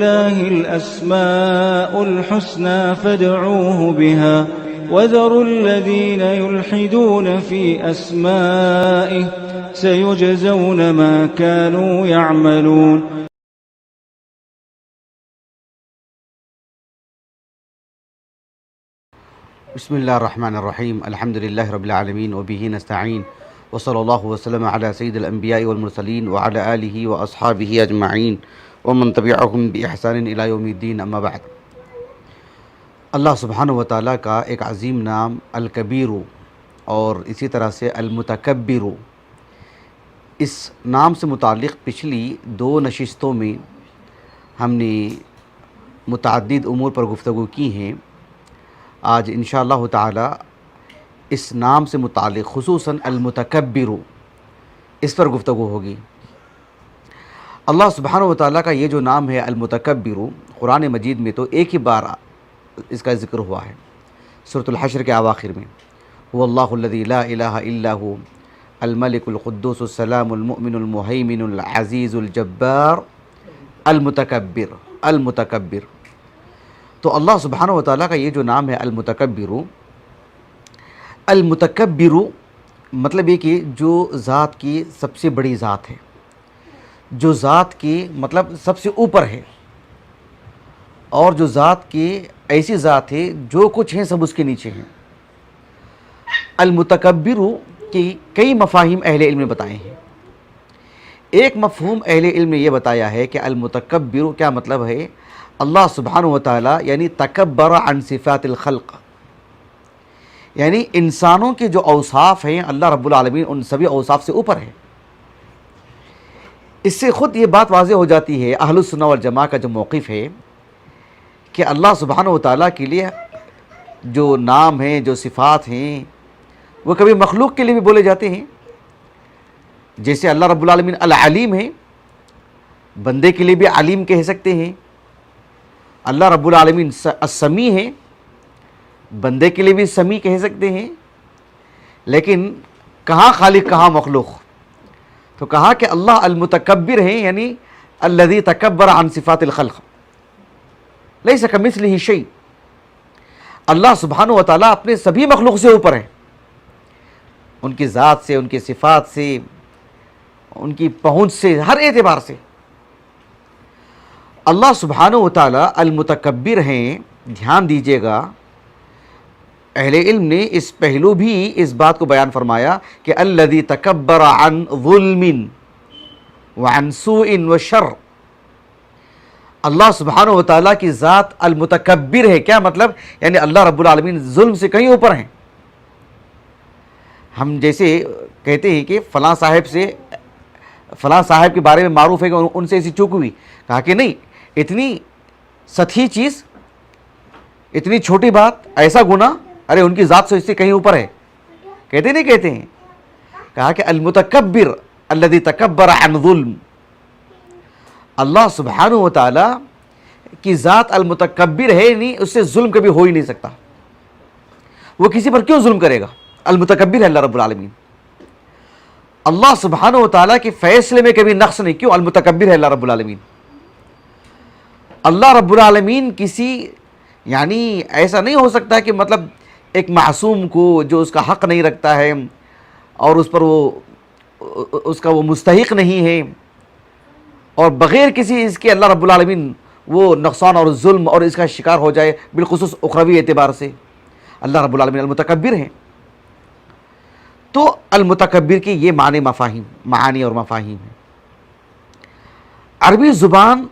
وَلِلَّهِ الْأَسْمَاءُ الْحُسْنَى فَادْعُوهُ بِهَا وَذَرُوا الَّذِينَ يُلْحِدُونَ فِي أَسْمَائِهِ سَيُجْزَوْنَ مَا كَانُوا يَعْمَلُونَ. بسم اللہ الرحمن الرحیم. الحمدللہ رب العالمین وبہ نستعین وصلی اللہ وسلم علی سید الانبیاء والمرسلین وعلی آلہ واصحابہ اجمعین ومن تبعہم باحسان الی یوم الدین. اما بعد. اللہ سبحانہ و تعالیٰ کا ایک عظیم نام الکبیر اور اسی طرح سے المتکبر، اس نام سے متعلق پچھلی 2 نشستوں میں ہم نے متعدد امور پر گفتگو کی ہیں. آج انشاءاللہ تعالی اس نام سے متعلق خصوصاً المتکبر اس پر گفتگو ہوگی. اللہ سبحانہ و تعالیٰ کا یہ جو نام ہے المتکبر، قرآن مجید میں تو ایک ہی بار اس کا ذکر ہوا ہے، سورۃ الحشر کے اواخر میں. هو اللہ الذی لا الہ الا هو الملک القدوس السلام المؤمن المہیمن العزیز الجبار المتکبر. المتکبر تو اللہ سبحانہ و تعالیٰ کا یہ جو نام ہے المتکبر، المتکبر مطلب یہ کہ جو ذات کی سب سے بڑی ذات ہے، جو ذات کی مطلب سب سے اوپر ہے، اور جو ذات کی ایسی ذات ہے جو کچھ ہیں سب اس کے نیچے ہیں. المتکبر کی کئی مفاہیم اہل علم نے بتائے ہیں. ایک مفہوم اہل علم نے یہ بتایا ہے کہ المتکبر کیا مطلب ہے، اللہ سبحانہ و تعالیٰ یعنی تکبر عن صفات الخلق، یعنی انسانوں کے جو اوصاف ہیں اللہ رب العالمین ان سبھی اوصاف سے اوپر ہے. اس سے خود یہ بات واضح ہو جاتی ہے اہل السنہ والجماعہ کا جو موقف ہے کہ اللہ سبحانہ و تعالیٰ کے لیے جو نام ہیں، جو صفات ہیں، وہ کبھی مخلوق کے لیے بھی بولے جاتے ہیں. جیسے اللہ رب العالمین العلیم ہے، بندے کے لیے بھی علیم کہہ سکتے ہیں. اللہ رب العالمین السمیع ہے، بندے کے لیے بھی سمیع کہہ سکتے ہیں. لیکن کہاں خالق کہاں مخلوق؟ تو کہا کہ اللہ المتکبر ہیں، یعنی الذی تکبر عن صفات الخلق لیس کمثلہ شیء. اللہ سبحانہ و تعالیٰ اپنے سبھی مخلوق سے اوپر ہیں، ان کی ذات سے، ان کی صفات سے، ان کی پہنچ سے، ہر اعتبار سے. اللہ سبحانہ و تعالیٰ المتکبر ہیں. دھیان دیجئے گا، اہل علم نے اس پہلو بھی اس بات کو بیان فرمایا کہ الذی تکبر عن ظلم وعن سوء وشر. اللہ سبحانہ و تعالیٰ کی ذات المتکبر ہے. کیا مطلب؟ یعنی اللہ رب العالمین ظلم سے کہیں اوپر ہیں. ہم جیسے کہتے ہیں کہ فلاں صاحب کے بارے میں معروف ہے کہ ان سے ایسی چوک ہوئی، کہا کہ نہیں، اتنی سطحی چیز، اتنی چھوٹی بات، ایسا گناہ، ارے ان کی ذات سے اس سے کہیں اوپر ہے. کہتے نہیں کہتے ہیں؟ کہا کہ المتکبر الذی تکبر عن ظلم. اللہ سبحانہ و تعالی کی ذات المتکبر ہے، نہیں، اس سے ظلم کبھی ہو ہی نہیں سکتا. وہ کسی پر کیوں ظلم کرے گا؟ المتکبر ہے اللہ رب العالمین. اللہ سبحانہ و تعالیٰ کے فیصلے میں کبھی نقص نہیں. کیوں؟ المتکبر ہے اللہ رب العالمین. اللہ رب العالمین کسی یعنی ایسا نہیں ہو سکتا کہ مطلب ایک معصوم کو جو اس کا حق نہیں رکھتا ہے اور اس پر اس کا وہ مستحق نہیں ہے، اور بغیر کسی اس کے اللہ رب العالمین وہ نقصان اور ظلم اور اس کا شکار ہو جائے، بالخصوص اخروی اعتبار سے. اللہ رب العالمین المتکبر ہیں. تو المتکبر کی یہ معانی اور مفاہیم ہیں. عربی زبان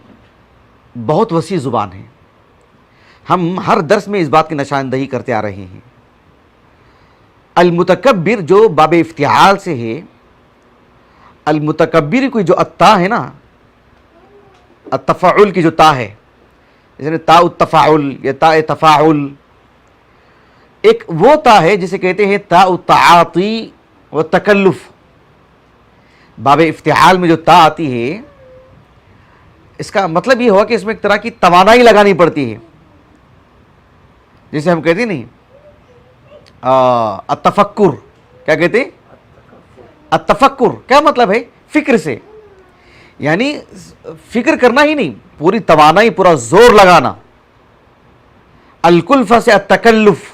بہت وسیع زبان ہے. ہم ہر درس میں اس بات کی نشاندہی کرتے آ رہے ہیں. المتکبر جو باب افتعال سے ہے، المتکبر کی جو التا ہے نا، التفاعل کی جو تا ہے، جیسے تاء التفاعل یا تاء تفاعل، ایک وہ تا ہے جسے کہتے ہیں تاء التعاطی و تکلف. باب افتعال میں جو تا آتی ہے، اس کا مطلب یہ ہوا کہ اس میں ایک طرح کی توانائی لگانی پڑتی ہے. جسے ہم کہتے ہیں نہیں التفکر. کیا کہتے ہیں؟ التفکر کیا مطلب ہے؟ فکر سے. یعنی فکر کرنا ہی نہیں، پوری توانائی، پورا زور لگانا. الکلفہ سے التکلف،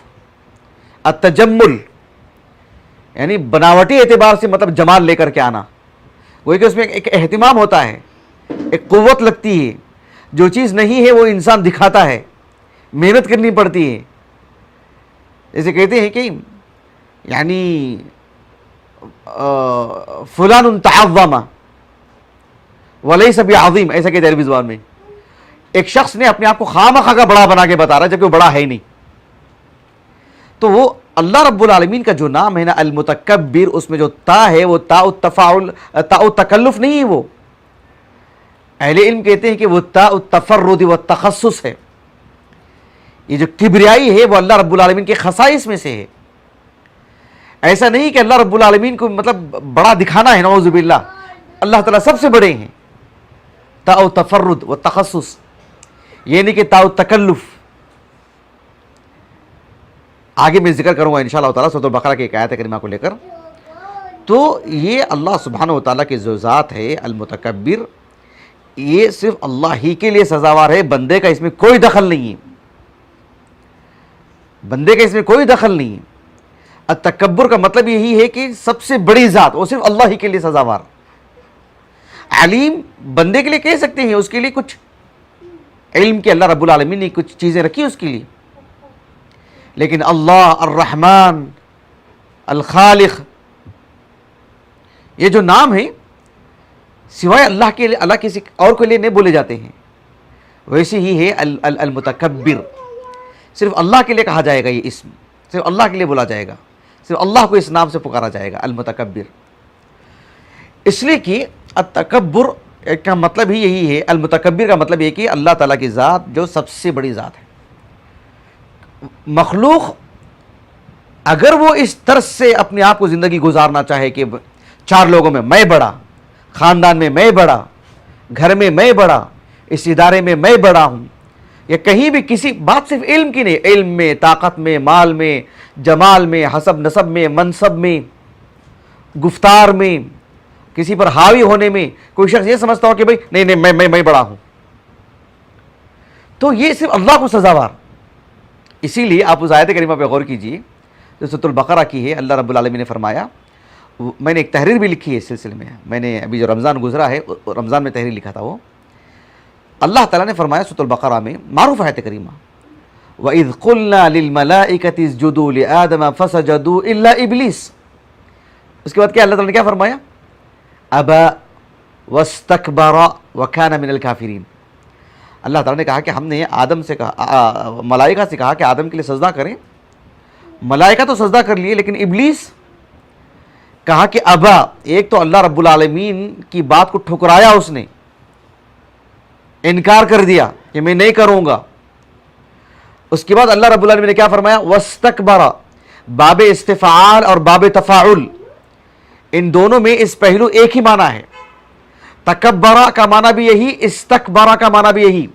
التجمل، یعنی بناوٹی اعتبار سے مطلب جمال لے کر کے آنا. وہی کہ اس میں ایک اہتمام ہوتا ہے، ایک قوت لگتی ہے. جو چیز نہیں ہے وہ انسان دکھاتا ہے، محنت کرنی پڑتی ہے. جیسے کہتے ہیں کہ یعنی فلان تعظم ولیس بعظیم، ایسا کہتے ہیں عربی زبان میں. ایک شخص نے اپنے آپ کو خواہ کا بڑا بنا کے بتا رہا ہے جبکہ وہ بڑا ہے ہی نہیں. تو وہ اللہ رب العالمین کا جو نام ہے نا المتکبر، اس میں جو تا ہے وہ تا التفاعل، تا التکلف نہیں ہے. وہ اہل علم کہتے ہیں کہ وہ تا التفرد والتخصص ہے. یہ جو کبریائی ہے وہ اللہ رب العالمین کے خصائص میں سے ہے. ایسا نہیں کہ اللہ رب العالمین کو مطلب بڑا دکھانا ہے، نعوذ باللہ. اللہ تعالیٰ سب سے بڑے ہیں. تا التفرد والتخصص، یہ نہیں کہ تا التکلف. آگے میں ذکر کروں گا انشاءاللہ تعالیٰ سورۃ البقرہ کی ایک آیت کریمہ کو لے کر. تو یہ اللہ سبحانہ و تعالیٰ کی جو ذات ہے المتکبر، یہ صرف اللہ ہی کے لیے سزاوار ہے. بندے کا اس میں کوئی دخل نہیں ہے، بندے کا اس میں کوئی دخل نہیں ہے. التکبر کا مطلب یہی ہے کہ سب سے بڑی ذات وہ صرف اللہ ہی کے لیے سزاوار. علیم بندے کے لیے کہہ سکتے ہیں، اس کے لیے کچھ علم کے اللہ رب العالمین نے کچھ چیزیں رکھی اس کے لیے. لیکن اللہ الرحمن الخالق، یہ جو نام ہے سوائے اللہ کے لیے، اللہ کسی اور کے لیے نہیں بولے جاتے ہیں. ویسے ہی ہے المتکبر، صرف اللہ کے لیے کہا جائے گا. یہ اسم صرف اللہ کے لیے بولا جائے گا، صرف اللہ کو اس نام سے پکارا جائے گا المتکبر. اس لیے کہ التکبر کا مطلب ہی یہی ہے، المتکبر کا مطلب یہ کہ اللہ تعالیٰ کی ذات جو سب سے بڑی ذات ہے. مخلوق اگر وہ اس طرز سے اپنے آپ کو زندگی گزارنا چاہے کہ چار لوگوں میں بڑا، خاندان میں بڑا، گھر میں بڑا، اس ادارے میں بڑا ہوں، یا کہیں بھی کسی بات صرف علم کی نہیں، علم میں، طاقت میں، مال میں، جمال میں، حسب نسب میں، منصب میں، گفتار میں، کسی پر حاوی ہونے میں کوئی شخص یہ سمجھتا ہو کہ بھائی نہیں میں بڑا ہوں، تو یہ صرف اللہ کو سزاوار. اسی لیے آپ اس آیت کریمہ پہ غور کیجئے جو سورۃ البقرہ کی ہے. اللہ رب العالمین نے فرمایا، میں نے ایک تحریر بھی لکھی ہے اس سلسلے میں، میں نے ابھی جو رمضان گزرا ہے رمضان میں تحریر لکھا تھا. وہ اللہ تعالیٰ نے فرمایا سورۃ البقرہ میں، معروف آیت کریمہ، وَإِذْ قُلْنَا لِلْمَلَائِكَةِ اسْجُدُوا لِآدَمَ فَسَجَدُوا إِلَّا إِبْلِيسَ. اس کے بعد کیا اللہ تعالیٰ نے کیا فرمایا؟ أَبَى وَاسْتَكْبَرَ وَكَانَ مِنَ الْكَافِرِينَ. اللہ تعالیٰ نے کہا کہ ہم نے آدم سے کہا، ملائکہ سے کہا کہ آدم کے لیے سجدہ کریں. ملائکہ تو سجدہ کر لیے، لیکن ابلیس کہا کہ ابا. ایک تو اللہ رب العالمین کی بات کو ٹھکرایا، اس نے انکار کر دیا کہ میں نہیں کروں گا. اس کے بعد اللہ رب العالمین نے کیا فرمایا؟ وَاسْتَكْبَرَ. باب استفعال اور باب تفاعل، ان دونوں میں اس پہلو ایک ہی معنی ہے. تکبرہ کا معنی بھی یہی، استکبرہ کا معنی بھی یہی.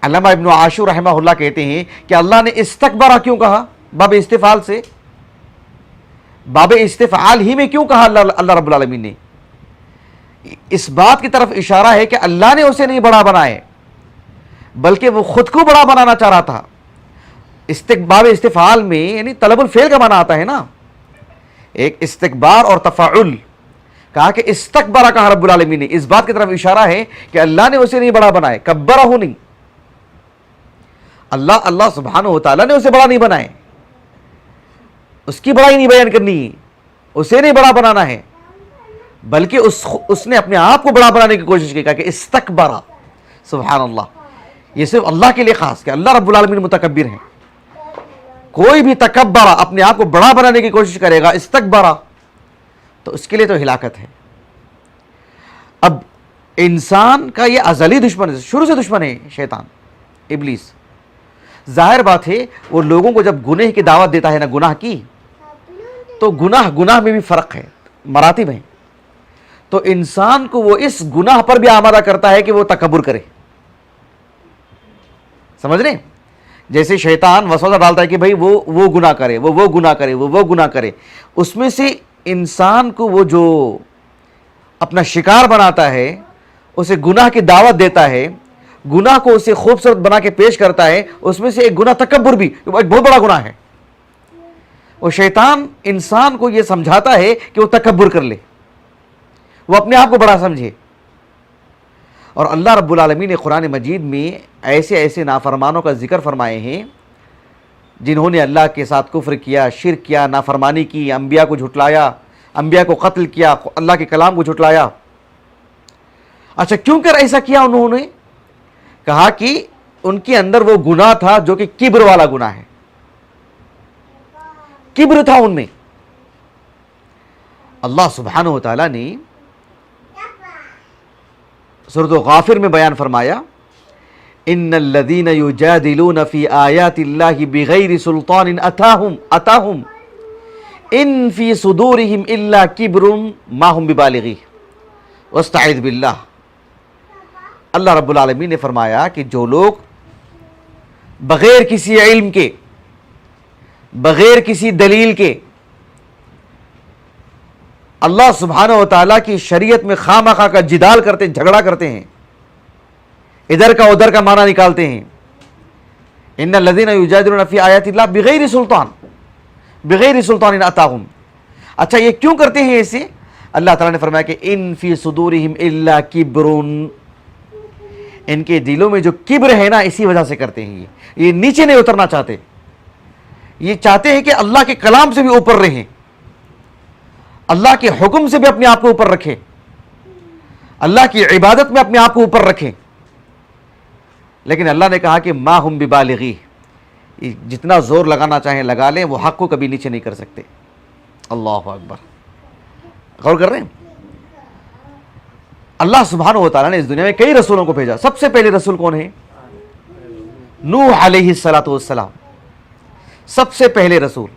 علامہ ابن عاشور رحمہ اللہ کہتے ہیں کہ اللہ نے استکبرہ کیوں کہا باب استفعال سے؟ باب استفعال ہی میں کیوں کہا اللہ رب العالمین نے؟ اس بات کی طرف اشارہ ہے کہ اللہ نے اسے نہیں بڑا بنائے، بلکہ وہ خود کو بڑا بنانا چاہ رہا تھا. باب استفعال میں یعنی طلب الفعل کا معنی آتا ہے نا، ایک استکبار اور تفاعل. کہا کہ استکبرہ کہا رب العالمین نے، اس بات کی طرف اشارہ ہے کہ اللہ نے اسے نہیں بڑا بنائے، کبرہ ہو نہیں. اللہ سبحانہ و تعالیٰ نے اسے بڑا نہیں بنائے، اس کی بڑائی نہیں بیان کرنی ہے، اسے نہیں بڑا بنانا ہے، بلکہ اس نے اپنے آپ کو بڑا بنانے کی کوشش کی. کہا کہ استکبرہ. سبحان اللہ، یہ صرف اللہ کے لیے خاص کہ اللہ رب العالمین متکبر ہیں. کوئی بھی تکبرہ اپنے آپ کو بڑا بنانے کی کوشش کرے گا، استکبرہ، تو اس کے لیے تو ہلاکت ہے. اب انسان کا یہ ازلی دشمن ہے، شروع سے دشمن ہے شیطان ابلیس. ظاہر بات ہے وہ لوگوں کو جب گناہ کی دعوت دیتا ہے نا، گناہ کی، تو گناہ میں بھی فرق ہے، مراتب ہیں. تو انسان کو وہ اس گناہ پر بھی آمادہ کرتا ہے کہ وہ تکبر کرے. سمجھ رہے ہیں؟ جیسے شیطان وسوسہ ڈالتا ہے کہ بھائی وہ گناہ کرے، وہ گناہ کرے، وہ گناہ کرے. اس میں سے انسان کو وہ جو اپنا شکار بناتا ہے اسے گناہ کی دعوت دیتا ہے، گناہ کو اسے خوبصورت بنا کے پیش کرتا ہے، اس میں سے ایک گناہ تکبر بھی ایک بہت بڑا گناہ ہے۔ اور شیطان انسان کو یہ سمجھاتا ہے کہ وہ تکبر کر لے، وہ اپنے آپ کو بڑا سمجھے۔ اور اللہ رب العالمین نے قرآن مجید میں ایسے ایسے نافرمانوں کا ذکر فرمائے ہیں جنہوں نے اللہ کے ساتھ کفر کیا، شرک کیا، نافرمانی کی، انبیاء کو جھٹلایا، انبیاء کو قتل کیا، اللہ کے کلام کو جھٹلایا۔ اچھا کیوں کر ایسا کیا انہوں نے؟ کہا کہ ان کے اندر وہ گناہ تھا جو کہ کبر والا گناہ ہے، کبر تھا ان میں۔ اللہ سبحانہ و تعالیٰ نے سورۃ غافر میں بیان فرمایا، ان الذین یجادلون فی آیات اللہ بغیر سلطان اتاہم ان فی صدورہم الا کبر ما ہم ببالغیہ واستعذ باللہ۔ اللہ رب العالمین نے فرمایا کہ جو لوگ بغیر کسی علم کے، بغیر کسی دلیل کے اللہ سبحانہ و تعالیٰ کی شریعت میں خواہ مخواہ کا جدال کرتے، جھگڑا کرتے ہیں، ادھر کا ادھر کا معنی نکالتے ہیں، ان الذین یجادلون فی آیات اللہ بغیر سلطان اتاہم۔ اچھا یہ کیوں کرتے ہیں ایسے؟ اللہ تعالیٰ نے فرمایا کہ ان فی صدورہم الا کبر، ان کے دلوں میں جو کبر ہے نا اسی وجہ سے کرتے ہیں، یہ نیچے نہیں اترنا چاہتے، یہ چاہتے ہیں کہ اللہ کے کلام سے بھی اوپر رہیں، اللہ کے حکم سے بھی اپنے آپ کو اوپر رکھیں، اللہ کی عبادت میں اپنے آپ کو اوپر رکھیں۔ لیکن اللہ نے کہا کہ ما ہم ببالغی، جتنا زور لگانا چاہیں لگا لیں، وہ حق کو کبھی نیچے نہیں کر سکتے۔ اللہ اکبر، غور کر رہے ہیں؟ اللہ سبحانہ و تعالیٰ نے اس دنیا میں کئی رسولوں کو بھیجا۔ سب سے پہلے رسول کون ہے؟ نوح علیہ السلام، سب سے پہلے رسول۔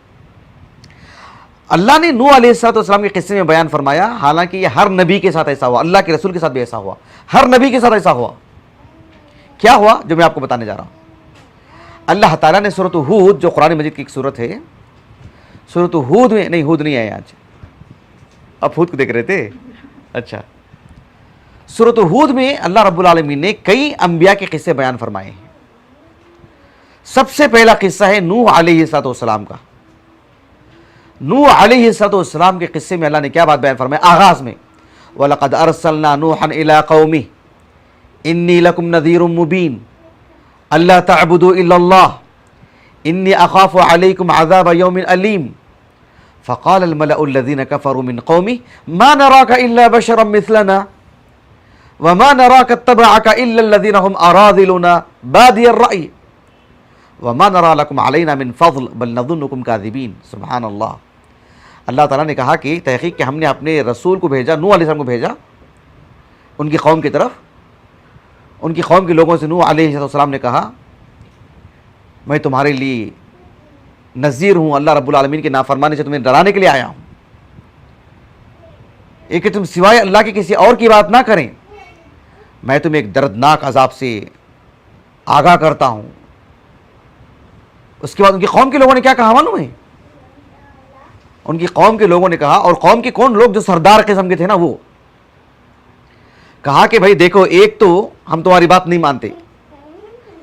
اللہ نے نوح علیہ السلام کے قصے میں بیان فرمایا، حالانکہ یہ ہر نبی کے ساتھ ایسا ہوا، اللہ کے رسول کے ساتھ بھی ایسا ہوا، ہر نبی کے ساتھ ایسا ہوا۔ کیا ہوا جو میں آپ کو بتانے جا رہا ہوں؟ اللہ تعالیٰ نے سورۃ ہود، جو قرآن مجید کی ایک سورت ہے، سورۃ ہود میں، نہیں ہود نہیں آئے آج، آپ ہود کو دیکھ رہے تھے؟ اچھا، سورۃ ہود میں اللہ رب العالمین نے کئی انبیاء کے قصے بیان فرمائے ہیں۔ سب سے پہلا قصہ ہے نوح علیہ السلام کا۔ نوح علیہ السلام کے قصے میں اللہ نے کیا بات بیان فرمائی؟ آغاز میں وَلَقَدْ أَرْسَلْنَا نُوحًا إِلَىٰ قَوْمِهِ إِنِّي لَكُمْ نَذِيرٌ مُّبِينٌ أَلَّا تَعْبُدُوا إِلَّا اللَّهَ إِنِّي أَخَافُ عَلَيْكُمْ عَذَابَ يَوْمٍ أَلِيمٍ فَقَالَ الْمَلَأُ الَّذِينَ كَفَرُوا مِنْ قَوْمِهِ مَا نَرَاكَ إِلَّا بَشَرًا مِثْلَنَا وَمَا نَرَاكَ اتَّبَعَكَ إِلَّا الَّذِينَ هُمْ أَرَاذِلُنَا بَادِيَ الرَّأْيِ وَمَا نَرَىٰ لَكُمْ عَلَيْنَا مِنْ فَضْلٍ بَلْ نَظُنُّكُمْ كَاذِبِينَ۔ سبحان اللہ۔ اللہ تعالیٰ نے کہا کہ تحقیق کہ ہم نے اپنے رسول کو بھیجا، نوح علیہ السلام کو بھیجا ان کی قوم کی طرف۔ ان کی قوم کے لوگوں سے نوح علیہ السلام نے کہا میں تمہارے لیے نذیر ہوں، اللہ رب العالمین کے نافرمانی سے تمہیں ڈرانے کے لیے آیا ہوں، ایک کہ تم سوائے اللہ کے کسی اور کی بات نہ کریں، میں تمہیں ایک دردناک عذاب سے آگاہ کرتا ہوں۔ اس کے بعد ان کی قوم کے لوگوں نے کیا کہا معلوم ہے؟ ان کی قوم کے لوگوں نے کہا، اور قوم کے کون لوگ جو سردار قسم کے تھے نا، وہ کہا کہ بھائی دیکھو، ایک تو ہم تمہاری بات نہیں مانتے۔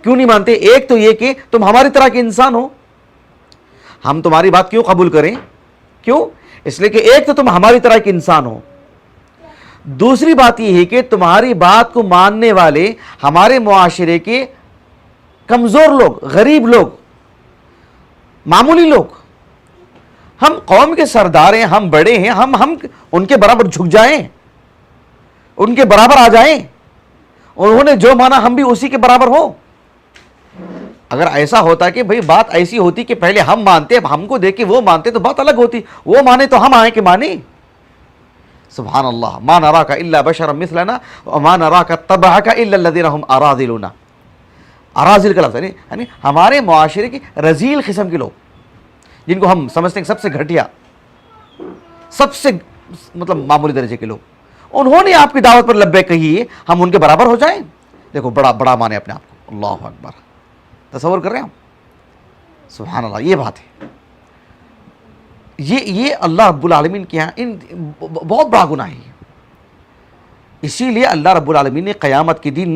کیوں نہیں مانتے؟ ایک تو یہ کہ تم ہماری طرح کے انسان ہو، ہم تمہاری بات کیوں قبول کریں؟ کیوں؟ اس لیے کہ ایک تو تم ہماری طرح کے انسان ہو، دوسری بات یہ ہے کہ تمہاری بات کو ماننے والے ہمارے معاشرے کے کمزور لوگ، غریب لوگ، معمولی لوگ، ہم قوم کے سردار ہیں، ہم بڑے ہیں، ہم ان کے برابر جھک جائیں، ان کے برابر آ جائیں، انہوں نے جو مانا ہم بھی اسی کے برابر ہو۔ اگر ایسا ہوتا کہ بھئی بات ایسی ہوتی کہ پہلے ہم مانتے، اب ہم کو دیکھ کے وہ مانتے تو بات الگ ہوتی، وہ مانے تو ہم آئیں کہ مانے۔ سبحان اللہ۔ ما نراک الا بشرا مثلنا وما نراک اتبعک الا الذین هم اراذلنا۔ اراذل کا لفظ یعنی ہمارے معاشرے کے رذیل قسم کے لوگ، جن کو ہم سمجھتے ہیں سب سے گھٹیا، سب سے مطلب معمولی درجے کے لوگ، انہوں نے آپ کی دعوت پر لبیک کہی ہے، ہم ان کے برابر ہو جائیں؟ دیکھو بڑا بڑا مانے اپنے آپ کو۔ اللہ اکبر، تصور کر رہے ہیں ہم؟ سبحان اللہ، یہ بات ہے، یہ اللہ رب العالمین کے یہاں بہت بڑا گناہ ہے۔ اسی لیے اللہ رب العالمین نے قیامت کے دن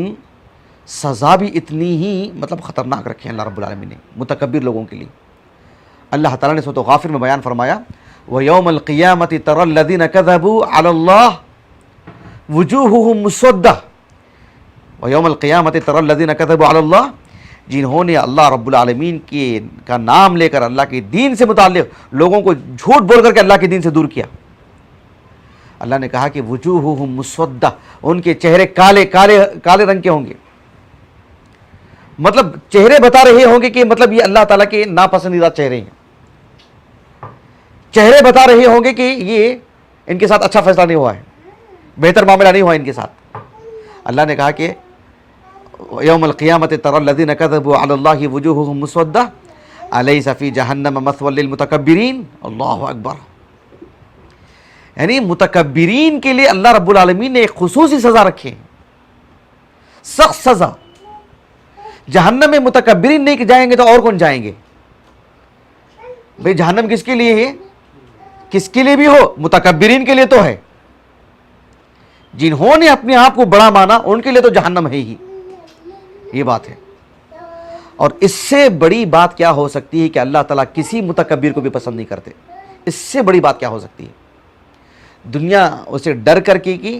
سزا بھی اتنی ہی مطلب خطرناک رکھی ہے اللہ رب العالمین نے متکبر لوگوں کے لیے. اللہ تعالیٰ نے سورۃ غافر میں بیان فرمایا وَيَوْمَ الْقِيَامَةِ تَرَى الَّذِينَ كَذَبُوا عَلَى اللَّهِ وُجُوهُهُمْ مُسْوَدَّةٌ وَيَوْمَ الْقِيَامَةِ تَرَى الَّذِينَ كَذَبُوا عَلَى اللَّهِ جنہوں نے اللہ رب العالمین کا نام لے کر اللہ کے دین سے متعلق لوگوں کو جھوٹ بول کر کے اللہ کے دین سے دور کیا. اللہ نے کہا کہ وجوہہم مسودہ ان کے چہرے کالے رنگ کے ہوں گے. مطلب چہرے بتا رہے ہوں گے کہ مطلب یہ اللہ تعالیٰ کے ناپسندیدہ چہرے ہیں. چہرے بتا رہے ہوں گے کہ یہ ان کے ساتھ اچھا فیصلہ نہیں ہوا ہے, بہتر معاملہ نہیں ہوا ان کے ساتھ. اللہ نے کہا کہ یوم القیامت تری الذین کذبوا علی اللہ وجوہہم مسودہ الیس فی جہنم مثوی للمتکبرین. اللہ اکبر. یعنی متکبرین کے لیے اللہ رب العالمین نے ایک خصوصی سزا رکھی ہے, سخت سزا. جہنم میں متکبرین نہیں جائیں گے تو اور کون جائیں گے؟ بھئی جہنم کس کے لیے ہے؟ کس کے لیے بھی ہو, متکبرین کے لیے تو ہے. جنہوں نے اپنے آپ کو بڑا مانا ان کے لیے تو جہنم ہے ہی, یہ بات ہے. اور اس سے بڑی بات کیا ہو سکتی ہے کہ اللہ تعالیٰ کسی متکبر کو بھی پسند نہیں کرتے. اس سے بڑی بات کیا ہو سکتی ہے؟ دنیا اسے ڈر کر کے کی,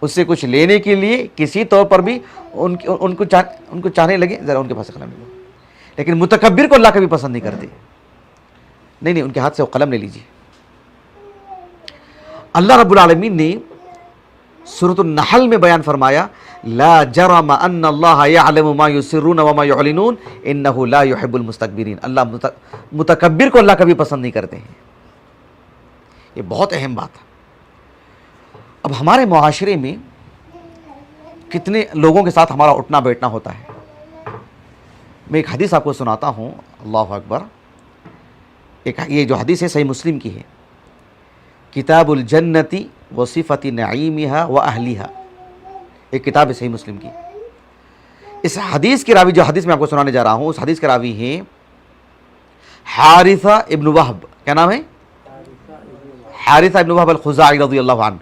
اس سے کچھ لینے کے لیے کسی طور پر بھی ان کو چاہنے لگے ذرا ان کے پاس قلم لے لو, لیکن متکبر کو اللہ کبھی پسند نہیں کرتے. نہیں ان کے ہاتھ سے وہ قلم لے لیجیے. اللہ رب العالمین نے سورۃ النحل میں بیان فرمایا لا جرم ان اللہ یعلم ما یسرون وما یعلنون انہ لا یحب المستکبرین. اللہ متکبر کو اللہ کبھی پسند نہیں کرتے ہیں. یہ بہت اہم بات ہے. اب ہمارے معاشرے میں کتنے لوگوں کے ساتھ ہمارا اٹھنا بیٹھنا ہوتا ہے. میں ایک حدیث آپ کو سناتا ہوں. اللہ اکبر. یہ جو حدیث ہے صحیح مسلم کی ہے, کتاب الجنتی وصفت نعیمہا و اہلیہا, ایک کتاب ہے صحیح مسلم کی. اس حدیث کے راوی, جو حدیث میں آپ کو سنانے جا رہا ہوں, اس حدیث کے راوی ہیں حارثہ ابن وہب. کیا نام ہے؟ حارثہ ابن وہب الخزاعی رضی اللہ عنہ.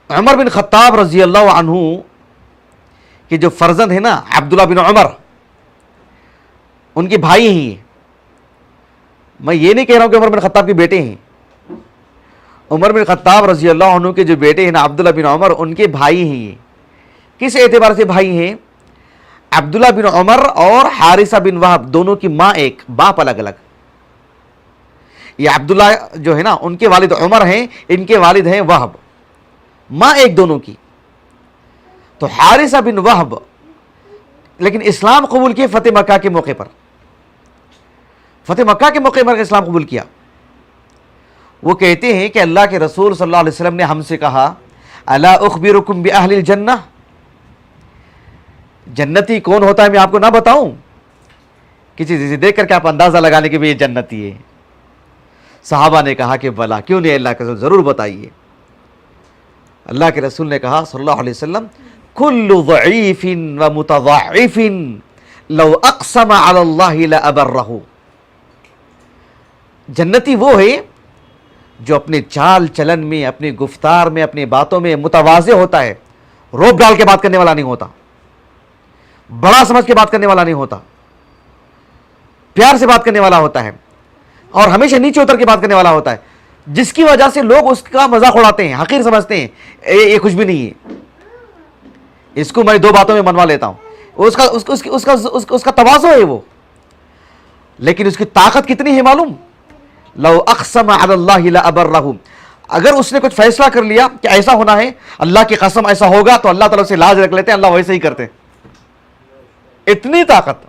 عمر بن خطاب رضی اللہ عنہ کے جو فرزند ہیں نا عبداللہ بن عمر, ان کے بھائی ہیں یہ. میں یہ نہیں کہہ رہا ہوں کہ عمر بن خطاب کے بیٹے ہیں. عمر بن خطاب رضی اللہ عنہ کے جو بیٹے ہیں نا عبداللہ بن عمر, ان کے بھائی ہیں یہ. کس اعتبار سے بھائی ہیں؟ عبداللہ بن عمر اور حارثہ بن وہب دونوں کی ماں ایک, باپ الگ الگ. یہ عبداللہ جو ہے نا ان کے والد عمر ہیں, ان کے والد ہیں وہب, ماں ایک دونوں کی. تو حارثہ بن وہب لیکن اسلام قبول کیے فتح مکہ کے موقع پر. فتح مکہ کے موقع پر اسلام قبول کیا. وہ کہتے ہیں کہ اللہ کے رسول صلی اللہ علیہ وسلم نے ہم سے کہا الا اخبرکم باہل الجنہ, جنتی کون ہوتا ہے میں آپ کو نہ بتاؤں؟ کسی چیز دیکھ کر کے آپ اندازہ لگانے کے بھی یہ جنتی ہے. صحابہ نے کہا کہ بلا, کیوں نہیں اللہ کے رسول, ضرور بتائیے. اللہ کے رسول نے کہا صلی اللہ علیہ وسلم کل ضعیف و متضاعف لو اقسم علی اللہ لابرہ. جنتی وہ ہے جو اپنے چال چلن میں, اپنے گفتار میں, اپنے باتوں میں متواضع ہوتا ہے, روب ڈال کے بات کرنے والا نہیں ہوتا, بڑا سمجھ کے بات کرنے والا نہیں ہوتا, پیار سے بات کرنے والا ہوتا ہے, اور ہمیشہ نیچے اتر کے بات کرنے والا ہوتا ہے, جس کی وجہ سے لوگ اس کا مذاق اڑاتے ہیں, حقیر سمجھتے ہیں, یہ کچھ بھی نہیں ہے, اس کو میں دو باتوں میں منوا لیتا ہوں. اس کا تواضع ہے وہ. لیکن اس کی طاقت کتنی ہے معلوم؟ لو اقسم علی اللہ لابرہ. اگر اس نے کچھ فیصلہ کر لیا کہ ایسا ہونا ہے, اللہ کی قسم ایسا ہوگا, تو اللہ تعالیٰ سے لاج رکھ لیتے ہیں, اللہ ویسے ہی کرتے. اتنی طاقت.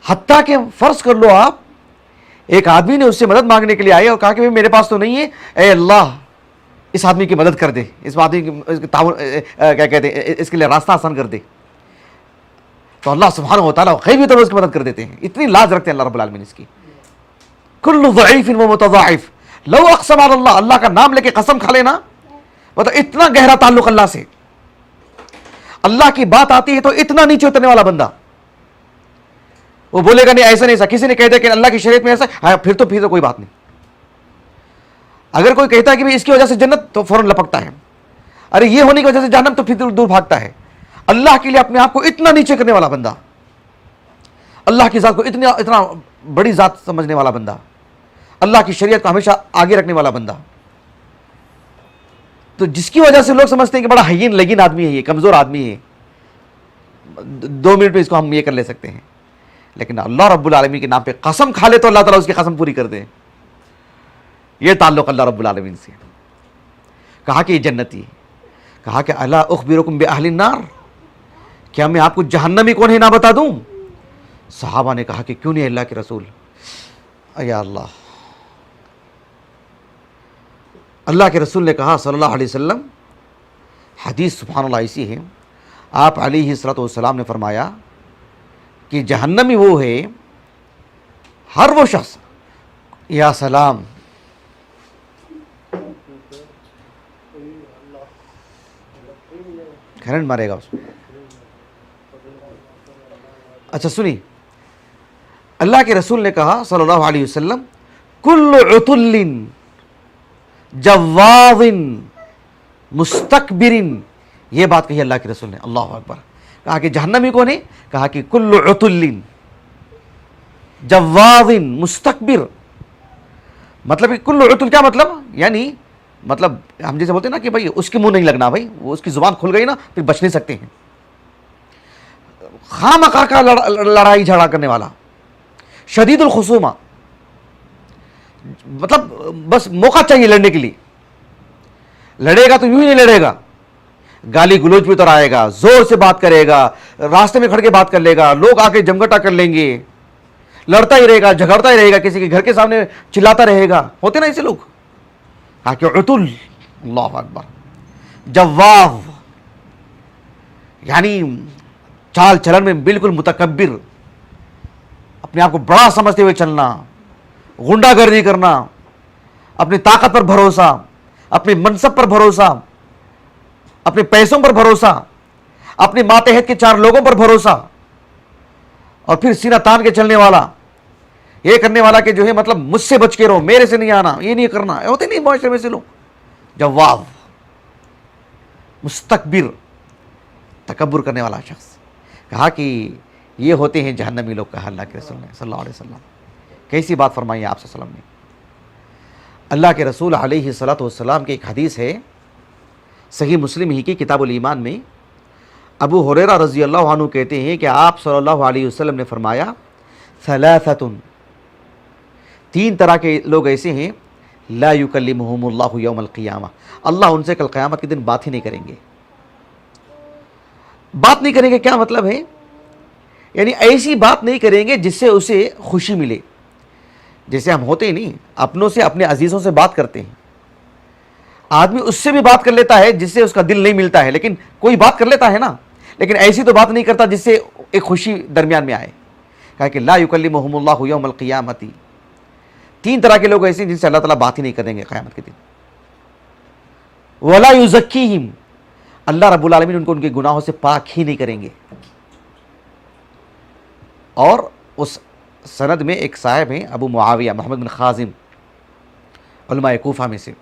حتیٰ کہ فرض کر لو آپ, ایک آدمی نے اس سے مدد مانگنے کے لیے آئے اور کہا کہ میرے پاس تو نہیں ہے, اے اللہ اس آدمی کی مدد کر دے, اس آدمی کی تعاون کیا کہتے ہیں, اس کے لیے راستہ آسان کر دے. تو اللہ سبحانہ و تعالیٰ غیبی طور پر اس کی مدد کر دیتے ہیں. اتنی لاج رکھتے ہیں اللہ رب العالمین اس کی. کل ضعیف و متضاعف لو اقسم علی اللہ, اللہ کا نام لے کے قسم کھا لینا, مطلب اتنا گہرا تعلق اللہ سے. اللہ کی بات آتی ہے تو اتنا نیچے اترنے والا بندہ, وہ بولے گا نہیں ایسا نہیں ایسا. کسی نے کہہ دیا کہ اللہ کی شریعت میں ایسا, ہاں پھر تو کوئی بات نہیں. اگر کوئی کہتا ہے کہ اس کی وجہ سے جنت تو فوراً لپکتا ہے، ارے یہ ہونے کی وجہ سے جہنم تو پھر دور بھاگتا ہے۔ اللہ کے لیے اپنے آپ کو اتنا نیچے کرنے والا بندہ، اللہ کی ذات کو اتنا بڑی ذات سمجھنے والا بندہ، اللہ کی شریعت کو ہمیشہ آگے رکھنے والا بندہ، تو جس کی وجہ سے لوگ سمجھتے ہیں کہ بڑا ہین لگین آدمی ہے، یہ کمزور آدمی ہے، 2 منٹ میں اس کو ہم یہ کر لے سکتے ہیں، لیکن اللہ رب العالمین کے نام پہ قسم کھا لے تو اللہ تعالیٰ اس کی قسم پوری کر دے۔ یہ تعلق اللہ رب العالمین سے۔ کہا کہ یہ جنتی ہے، کہا کہ الا اخبرکم باہل النار، کیا میں آپ کو جہنمی کون ہے نہ بتا دوں؟ صحابہ نے کہا کہ کیوں نہیں اللہ کے رسول۔ یا اللہ، اللہ کے رسول نے کہا صلی اللہ علیہ وسلم، حدیث سبحان اللہ ایسی ہے، آپ علیہ الصلوۃ والسلام نے فرمایا کہ جہنمی وہ ہے، ہر وہ شخص، یا سلام، کرنٹ مارے گا اس میں۔ اچھا سنی، اللہ کے رسول نے کہا صلی اللہ علیہ وسلم، کل عتل جواظ مستکبر، یہ بات کہی اللہ کے رسول نے، اللہ اکبر۔ کہا کہ جہنمی کون ہے؟ کہا کہ کل عتل جواظ مستکبر، مطلب کل عتل کیا مطلب؟ یعنی مطلب ہم جیسے بولتے ہیں نا کہ بھائی اس کے منہ نہیں لگنا، بھائی وہ اس کی زبان کھل گئی نا پھر بچ نہیں سکتے ہیں، خام خواہ کا لڑائی جھگڑا کرنے والا، شدید الخصومہ، مطلب بس موقع چاہیے لڑنے کے لیے، لڑے گا تو یوں ہی نہیں لڑے گا، گالی گلوچ بھی اتر آئے گا، زور سے بات کرے گا، راستے میں کھڑ کے بات کر لے گا، لوگ آ کے جمگٹا کر لیں گے، لڑتا ہی رہے گا، جھگڑتا ہی رہے گا، کسی کے گھر کے سامنے چلاتا رہے گا، ہوتے نا ایسے لوگ۔ کہا کہ عتل، اللہ اکبر، جواظ یعنی چال چلن میں بالکل متکبر، اپنے آپ کو بڑا سمجھتے ہوئے چلنا، غنڈا گردی کرنا، اپنی طاقت پر بھروسہ، اپنے منصب پر بھروسہ، اپنے پیسوں پر بھروسہ، اپنے ماتحت کے 4 لوگوں پر بھروسہ، اور پھر سینہ تان کے چلنے والا، یہ کرنے والا کہ جو ہے مطلب مجھ سے بچ کے رہو، میرے سے نہیں آنا، یہ نہیں کرنا، ہوتے نہیں معاشرے میں سے لوگ، جواظ مستکبر، تکبر کرنے والا شخص۔ کہا کہ یہ ہوتے ہیں جہنمی لوگ، کہا اللہ کے رسول نے صلی اللہ علیہ وسلم۔ کیسی بات فرمائی آپ صلی اللہ علیہ وسلم نے۔ اللہ کے رسول علیہ الصلوۃ والسلام کی ایک حدیث ہے، صحیح مسلم ہی کی کتاب الایمان میں، ابو ہریرہ رضی اللہ عنہ کہتے ہیں کہ آپ صلی اللہ علیہ وسلم نے فرمایا، ثلاثۃ، 3 طرح کے لوگ ایسے ہیں، لا یکلمہم اللہ یوم القیامہ، اللہ ان سے کل قیامت کے دن بات ہی نہیں کریں گے۔ بات نہیں کریں گے کیا مطلب ہے؟ یعنی ایسی بات نہیں کریں گے جس سے اسے خوشی ملے، جیسے ہم ہوتے ہی نہیں، اپنوں سے اپنے عزیزوں سے بات کرتے ہیں، آدمی اس سے بھی بات کر لیتا ہے جس سے اس کا دل نہیں ملتا ہے، لیکن کوئی بات کر لیتا ہے نا، لیکن ایسی تو بات نہیں کرتا جس سے ایک خوشی درمیان میں آئے۔ کہا کہ لا یکلمہم اللہ یوم القیامۃ، 3 طرح کے لوگ ایسے ہیں جن سے اللہ تعالیٰ بات ہی نہیں کریں گے قیامت کے دن۔ ولا یزکیہم، اللہ رب العالمین ان کو ان کے گناہوں سے پاک ہی نہیں کریں گے۔ اور اس سند میں ایک صاحب ہیں ابو معاویہ محمد بن خازم، علماء کوفہ میں سے،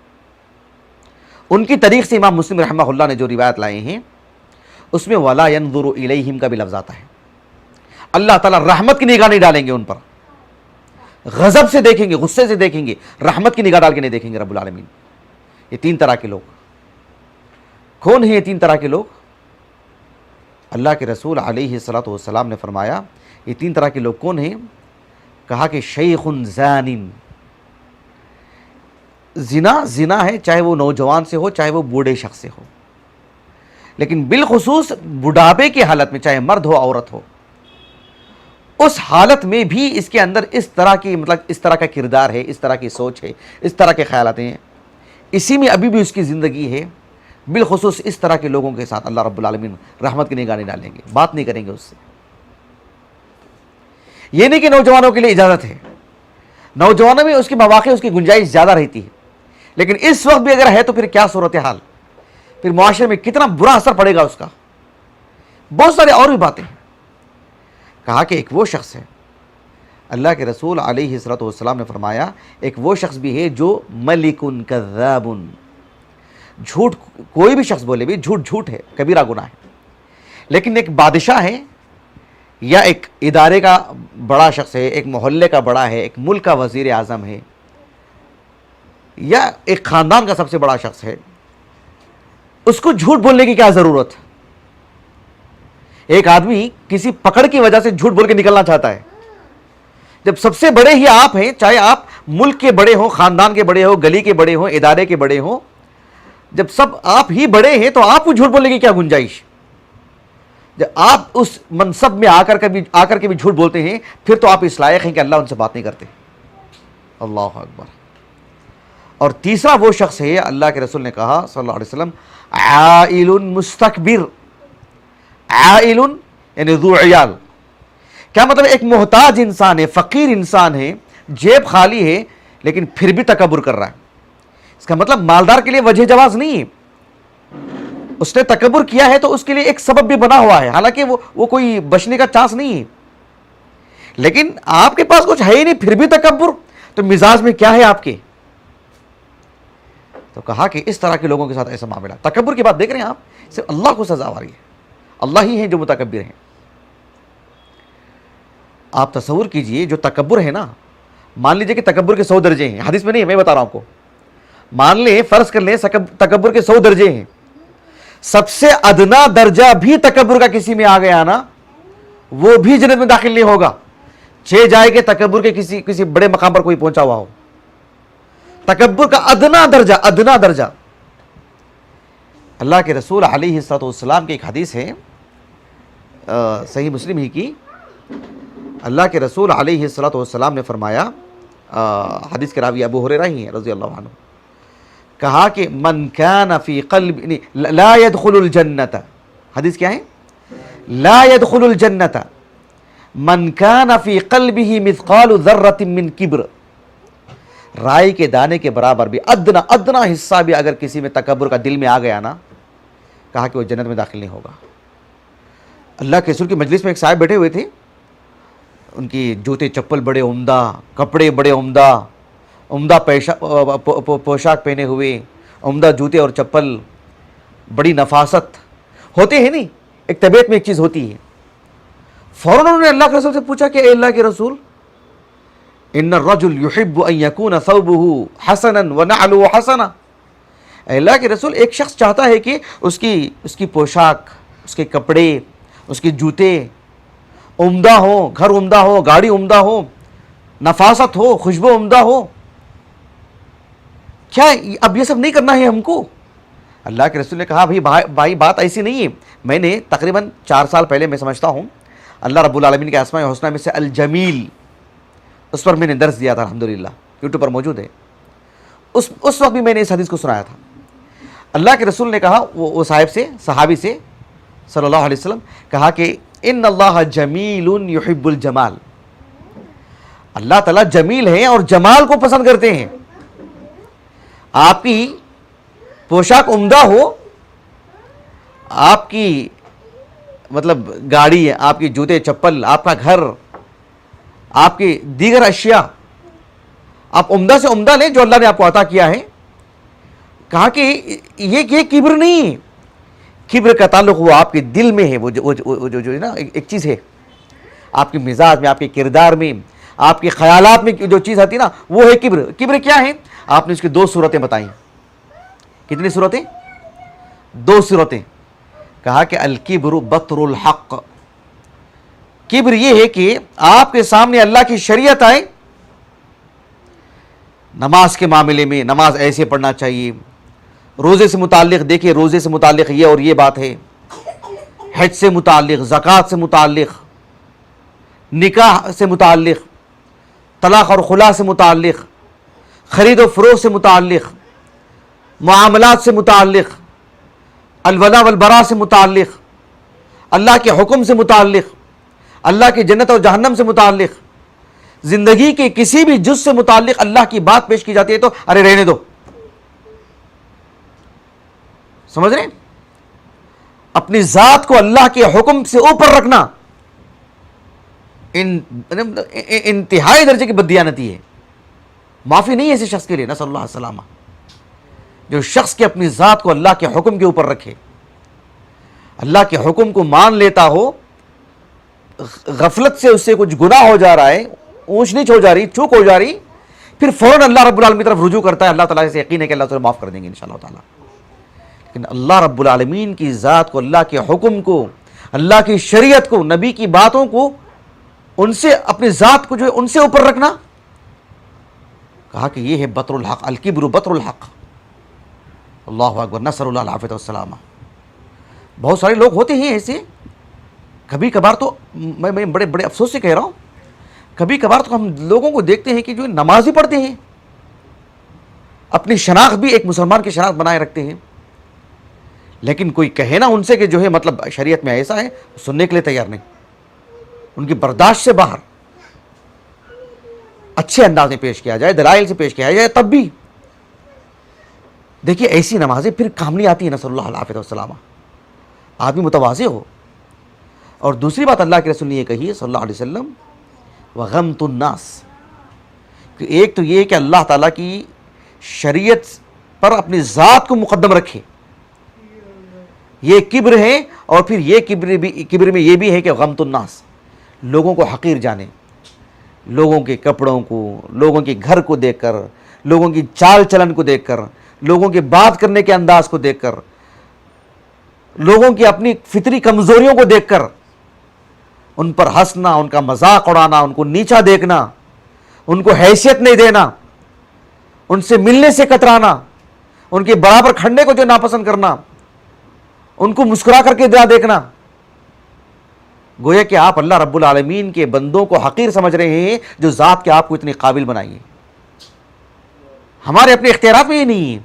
ان کی طریق سے امام مسلم رحمہ اللہ نے جو روایت لائے ہیں اس میں ولا ينظر الیہم کا بھی لفظ آتا ہے، اللہ تعالیٰ رحمت کی نگاہ نہیں ڈالیں گے ان پر، غضب سے دیکھیں گے، غصے سے دیکھیں گے، رحمت کی نگاہ ڈال کے نہیں دیکھیں گے رب العالمین۔ یہ 3 طرح کے لوگ کون ہیں؟ یہ 3 طرح کے لوگ اللہ کے رسول علیہ الصلوۃ والسلام نے فرمایا، یہ 3 طرح کے لوگ کون ہیں؟ کہا کہ شیخ زان، زنا ہے، چاہے وہ نوجوان سے ہو چاہے وہ بوڑھے شخص سے ہو، لیکن بالخصوص بڑھاپے کی حالت میں، چاہے مرد ہو عورت ہو، اس حالت میں بھی اس کے اندر اس طرح کی مطلب اس طرح کا کردار ہے، اس طرح کی سوچ ہے، اس طرح کے خیالات ہیں، اسی میں ابھی بھی اس کی زندگی ہے۔ بالخصوص اس طرح کے لوگوں کے ساتھ اللہ رب العالمین رحمت کی نگاہ نہیں ڈالیں گے، بات نہیں کریں گے اس سے۔ یہ نہیں کہ نوجوانوں کے لیے اجازت ہے، نوجوانوں میں اس کے مواقع، اس کی گنجائش زیادہ رہتی ہے، لیکن اس وقت بھی اگر ہے تو پھر کیا صورتحال، پھر معاشرے میں کتنا برا اثر پڑے گا اس کا۔ بہت سارے اور بھی باتیں ہیں۔ کہا کہ ایک وہ شخص ہے اللہ کے رسول علیہ الصلوۃ والسلام نے فرمایا ایک وہ شخص بھی ہے جو ملک کذاب، جھوٹ کوئی بھی شخص بولے بھی جھوٹ ہے، کبیرہ گناہ ہے، لیکن ایک بادشاہ ہے یا ایک ادارے کا بڑا شخص ہے، ایک محلے کا بڑا ہے، ایک ملک کا وزیر اعظم ہے، یا ایک خاندان کا سب سے بڑا شخص ہے، اس کو جھوٹ بولنے کی کیا ضرورت؟ ایک آدمی کسی پکڑ کی وجہ سے جھوٹ بول کے نکلنا چاہتا ہے، جب سب سے بڑے ہی آپ ہیں، چاہے آپ ملک کے بڑے ہوں، خاندان کے بڑے ہوں، گلی کے بڑے ہوں، ادارے کے بڑے ہوں، جب سب آپ ہی بڑے ہیں تو آپ کو جھوٹ بولنے کی کیا گنجائش؟ جب آپ اس منصب میں آ کر کے بھی جھوٹ بولتے ہیں، پھر تو آپ اس لائق ہیں کہ اللہ ان سے بات نہیں کرتے۔ اللہ اکبر۔ اور تیسرا وہ شخص ہے، اللہ کے رسول نے کہا صلی اللہ علیہ وسلم، عائل مستکبر۔ عائل یعنی ذو عیال، کیا مطلب؟ ایک محتاج انسان ہے، فقیر انسان ہے، جیب خالی ہے، لیکن پھر بھی تکبر کر رہا ہے۔ اس کا مطلب مالدار کے لیے وجہ جواز نہیں ہے، اس نے تکبر کیا ہے تو اس کے لیے ایک سبب بھی بنا ہوا ہے، حالانکہ وہ کوئی بچنے کا چانس نہیں ہے، لیکن آپ کے پاس کچھ ہے ہی نہیں پھر بھی تکبر، تو مزاج میں کیا ہے آپ کے؟ تو کہا کہ اس طرح کے لوگوں کے ساتھ ایسا معاملہ، تکبر کی بات دیکھ رہے ہیں آپ، صرف اللہ کو سزا آ رہی ہے، اللہ ہی ہیں جو متکبر ہیں۔ آپ تصور کیجئے جو تکبر ہے نا، مان لیجئے کہ تکبر کے 100 درجے ہیں، حدیث میں نہیں ہے، میں بتا رہا ہوں آپ کو، مان لیں، فرض کر لیں تکبر کے 100 درجے ہیں، سب سے ادنا درجہ بھی تکبر کا کسی میں آ گیا نا، وہ بھی جنت میں داخل نہیں ہوگا، 6 جائے کہ تکبر کے کسی بڑے مقام پر کوئی پہنچا ہوا ہو۔ تکبر کا ادنا درجہ۔ اللہ کے رسول علیہ الصلوۃ والسلام کی ایک حدیث ہے، صحیح مسلم ہی کی، اللہ کے رسول علیہ الصلوۃ والسلام نے فرمایا، حدیث کے راوی ابو ہریرہ ہی ہیں رضی اللہ عنہ، کہا کہ من کان فی قلب لا يدخل الجنت، حدیث کیا ہے؟ لا يدخل الجنت من کان فی قلبہ مثقال ذرۃ من کبر، رائی کے دانے کے برابر بھی ادنا حصہ بھی اگر کسی میں تکبر کا دل میں آ گیا نا، کہا کہ وہ جنت میں داخل نہیں ہوگا۔ اللہ کے رسول کی مجلس میں ایک صاحب بیٹھے ہوئے تھے، ان کی جوتے چپل بڑے عمدہ، کپڑے بڑے عمدہ پوشاک پہنے ہوئے، عمدہ جوتے اور چپل، بڑی نفاست ہوتے ہیں نہیں، ایک طبیعت میں ایک چیز ہوتی ہے۔ فوراً انہوں نے اللہ کے رسول سے پوچھا کہ اے اللہ کے رسول، ان الرجل يحب ان يكون ثوبه حسنا ونعله حسنا، اے اللہ کے رسول، ایک شخص چاہتا ہے کہ اس کی پوشاک، اس کے کپڑے، اس کے جوتے عمدہ ہو، گھر عمدہ ہو، گاڑی عمدہ ہو، نفاست ہو، خوشبو عمدہ ہو، کیا اب یہ سب نہیں کرنا ہے ہم کو؟ اللہ کے رسول نے کہا بھائی بات ایسی نہیں ہے، میں نے تقریباً 4 سال پہلے، میں سمجھتا ہوں، اللہ رب العالمین کے اسماء الحسنی میں سے الجمیل، اس پر میں نے درس دیا تھا، الحمدللہ یوٹیوب پر موجود ہے، اس وقت بھی میں نے اس حدیث کو سنایا تھا۔ اللہ کے رسول نے کہا وہ صحابی سے صلی اللہ علیہ وسلم، کہا کہ ان اللہ جمیل یحب الجمال، اللہ تعالیٰ جمیل ہے اور جمال کو پسند کرتے ہیں۔ آپ کی پوشاک عمدہ ہو، آپ کی مطلب گاڑی ہے، آپ کی جوتے چپل، آپ کا گھر، آپ کی دیگر اشیاء، آپ عمدہ سے عمدہ لیں جو اللہ نے آپ کو عطا کیا ہے۔ کہا کہ یہ کبر نہیں، کبر کا تعلق وہ آپ کے دل میں ہے، وہ جو نا ایک چیز ہے آپ کے مزاج میں، آپ کے کردار میں، آپ کے خیالات میں جو چیز آتی ہے نا، وہ ہے کبر۔ کبر کیا ہے؟ آپ نے اس کی 2 صورتیں بتائیں۔ کتنی صورتیں؟ 2 صورتیں۔ کہا کہ الکبر بطر الحق، کبر یہ ہے کہ آپ کے سامنے اللہ کی شریعت آئے، نماز کے معاملے میں نماز ایسے پڑھنا چاہیے، روزے سے متعلق دیکھیں، روزے سے متعلق یہ اور یہ بات ہے، حج سے متعلق، زکوٰۃ سے متعلق، نکاح سے متعلق، طلاق اور خلا سے متعلق، خرید و فروخت سے متعلق، معاملات سے متعلق، الولا والبراء سے متعلق، اللہ کے حکم سے متعلق، اللہ کی جنت اور جہنم سے متعلق، زندگی کے کسی بھی جز سے متعلق اللہ کی بات پیش کی جاتی ہے تو ارے رہنے دو، سمجھ رہے ہیں؟ اپنی ذات کو اللہ کے حکم سے اوپر رکھنا، انتہائی درجے کی بددیانتی ہے. معافی نہیں ہے ایسے شخص کے لیے. نسأل اللہ السلامہ. جو شخص کے اپنی ذات کو اللہ کے حکم کے اوپر رکھے, اللہ کے حکم کو مان لیتا ہو, غفلت سے اس سے کچھ گناہ ہو جا رہا ہے, اونچ نیچ ہو جا رہی, چوک ہو جا رہی, پھر فوراً اللہ رب العالمین کی طرف رجوع کرتا ہے. اللہ تعالیٰ سے یقین ہے کہ اللہ تعالیٰ معاف کر دیں گے انشاءاللہ تعالیٰ. لیکن اللہ رب العالمین کی ذات کو, اللہ کے حکم کو, اللہ کی شریعت کو, نبی کی باتوں کو, ان سے اپنی ذات کو جو ہے ان سے اوپر رکھنا, کہا کہ یہ ہے بطر الحق, الکبر بطر الحق. اللہ اکبر. نصر اللہ العافیہ والسلامہ. بہت سارے لوگ ہوتے ہیں ایسے. کبھی کبھار تو میں بڑے بڑے افسوس سے کہہ رہا ہوں, کبھی کبھار تو ہم لوگوں کو دیکھتے ہیں کہ جو نماز ہی پڑھتے ہیں, اپنی شناخت بھی ایک مسلمان کی شناخت بنائے رکھتے ہیں, لیکن کوئی کہے نا ان سے کہ جو ہے مطلب شریعت میں ایسا ہے, سننے کے لیے تیار نہیں, ان کی برداشت سے باہر. اچھے انداز میں پیش کیا جائے, دلائل سے پیش کیا جائے, تب بھی دیکھیے ایسی نمازیں پھر کام نہیں آتی ہیں. نصر اللہ العافیہ والسلامہ. آدمی متواضع ہو. اور دوسری بات اللہ کے رسول نے یہ کہی ہے صلی اللہ علیہ وسلم, وغمت الناس, کہ ایک تو یہ کہ اللہ تعالیٰ کی شریعت پر اپنی ذات کو مقدم رکھے, یہ کبر ہے. اور پھر یہ کبر میں یہ بھی ہے کہ غمت الناس, لوگوں کو حقیر جانے, لوگوں کے کپڑوں کو, لوگوں کے گھر کو دیکھ کر, لوگوں کی چال چلن کو دیکھ کر, لوگوں کے بات کرنے کے انداز کو دیکھ کر, لوگوں کی اپنی فطری کمزوریوں کو دیکھ کر ان پر ہنسنا, ان کا مذاق اڑانا, ان کو نیچا دیکھنا, ان کو حیثیت نہیں دینا, ان سے ملنے سے کترانا, ان کے برابر کھڑنے کو جو ناپسند کرنا, ان کو مسکرا کر کے دیکھنا. گویا کہ آپ اللہ رب العالمین کے بندوں کو حقیر سمجھ رہے ہیں جو ذات کے آپ کو اتنی قابل بنائی ہے. ہمارے اپنے اختیارات میں یہ نہیں ہے.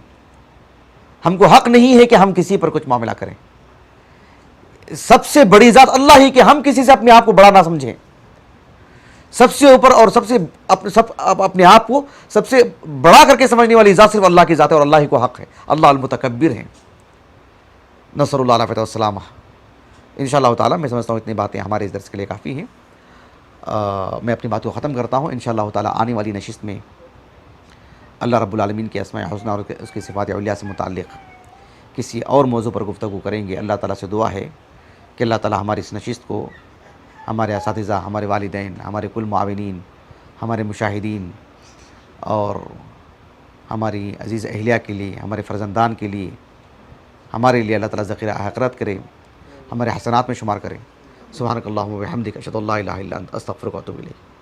ہم کو حق نہیں ہے کہ ہم کسی پر کچھ معاملہ کریں. سب سے بڑی ذات اللہ ہی کہ ہم کسی سے اپنے آپ کو بڑا نہ سمجھیں. سب سے اوپر اور اپنے آپ کو سب سے بڑا کر کے سمجھنے والی ذات صرف اللہ کی ذات ہے, اور اللہ ہی کو حق ہے. اللہ المتکبر ہے. نصر اللہ العافیہ والسلامہ. انشاءاللہ تعالیٰ میں سمجھتا ہوں اتنی باتیں ہمارے اس درس کے لیے کافی ہیں. میں اپنی بات کو ختم کرتا ہوں. انشاءاللہ تعالیٰ آنے والی نشست میں اللہ رب العالمین کے اسماء حسنہ اور اس کی صفات علیہ سے متعلق کسی اور موضوع پر گفتگو کریں گے. اللہ تعالیٰ سے دعا ہے کہ اللہ تعالیٰ ہماری اس نشست کو ہمارے اساتذہ, ہمارے والدین, ہمارے کل معاونین, ہمارے مشاہدین اور ہماری عزیز اہلیہ کے لیے, ہمارے فرزندان کے لیے, ہمارے لیے اللہ تعالیٰ ذخیرہ آخرت کرے, ہمارے حسنات میں شمار کرے. سبحانک اللہم و بحمدک, اشہد ان لا الہ الا انت, استغفرک و اتوب الیک.